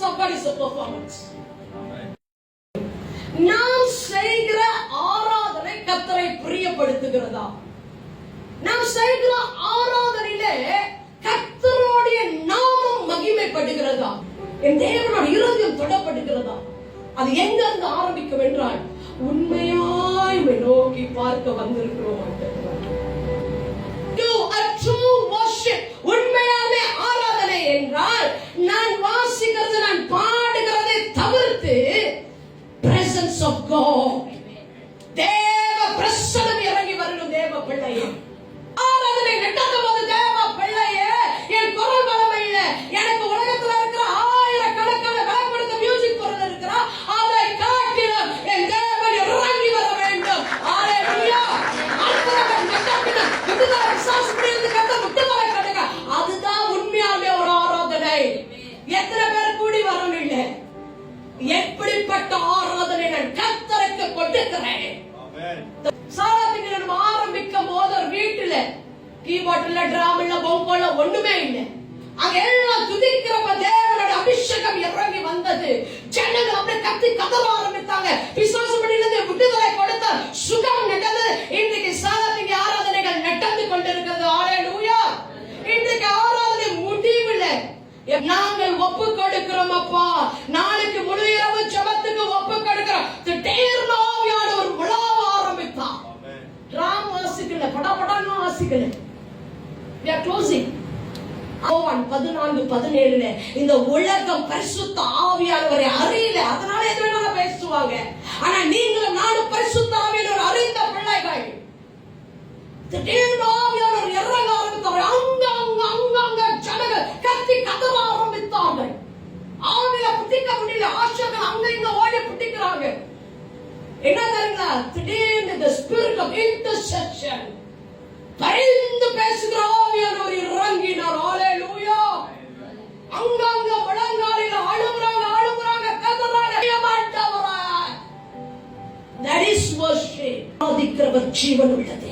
of God is a performance. நாம் செய்கிற ஆராதனை கர்த்தரை பிரியப்படுத்துகிறதா? நாம் செய்கிற ஆராதனையிலே கர்த்தருடைய நாமம் மகிமைப்படுகிறதா? என் தேவனுடைய இருதயம் தொடப்படுகிறதா? அது எங்க இருந்து ஆரம்பிக்கும் என்றால் உண்மையாய் நோக்கி பார்க்க வந்திருக்கிறோம். உண்மையாவே ஆராதனை என்றால் நான் வாசிக்கிறது, நான் பாடுகிறதை தவிர்த்து presence of God, தேவ பிரசன்னம் இறங்கி வரணும். தேவ பிள்ளையே, ஆராதனை நடக்கும் போது தேவ பிள்ளையே, என் குரல் பலம் இல்ல, எனக்கு உலகத்துல இருக்கிற ஆயிரக்கணக்கான வேலைப்படுத்த மியூசிக் பொருள் இருக்கிறா, அதை காட்டிலும் என் தேவன் இறங்கி வர வேண்டும். ஹalleluya. அற்புதங்கள் நடக்கிற விடுதலை விசுவாசத்திலிருந்து கத்த விடுதலை கிடைக்க, அதுதான் உண்மையாவே ஒரு ஆராதனை. எத்தனை பேர் கூடி வரணும் இல்ல? எப்படிப்பட்ட ஆராதனை நான் கர்த்தருக்கு கொடுக்கிறேன். சாராதனை நம்ம ஆரம்பிக்கும் போது ஒரு வீட்டுல கீபோர்ட்ல டிராம்ல பொங்கோல ஒண்ணுமே இல்லை. அங்க எல்லாம் துதிக்கிறப்ப தேவனோட அபிஷேகம் இறங்கி வந்தது. ஜனங்கள் அப்படியே கத்தி கதற ஆரம்பித்தாங்க. பிசாசு பிடியிலிருந்து விடுதலை கொடுத்த சுகம் நடந்தது. இன்றைக்கு சாராதனை ஆராதனைகள் நடந்து கொண்டிருக்கிறது. ஹalleluya. இன்றைக்கு ஆராதனை முடிவில் நாங்கள் ஒப்பு கொடுக்கிறோம். அப்பா, நாளைக்கு முழு இரவு ஜெபத்துக்கு ஒப்பு கொடுக்கிறோம். திடீர்னு ஆவியானவர் விழாவ ஆரம்பித்தார். டிராம் வாசிக்கல, படபடன்னு வாசிக்கல. We are closing. 14:17 இந்த உலகம் பரிசுத்த ஆவியானவரை அறியல, அதனால எது வேணாலும் பேசுவாங்க. ஆனா நீங்களும் நானும் பரிசுத்த ஆவியானவரை அறிந்த பிள்ளைகள். திடீர்னு ஆவியானவர் இறங்க ஆரம்பித்தார். அங்க ஜனங்கள் கத்தி கதற ஆரம்பித்தார்கள். ஆவியில புத்திக்க முடியல. ஆஷர்கள் அங்க இங்க ஓடி புத்திக்கிறாங்க. என்ன தெரியுங்களா? திடீர்னு the spirit of intercession, பரிந்து பேசுகிற ஆவியானவர் இறங்கினார். ஹalleluya. அங்கங்க முழங்காலில் அழுகுறாங்க, கதறாங்க. மாட்டவரா, that is worship. ஆதிக்கிறவர் ஜீவன் உள்ளது.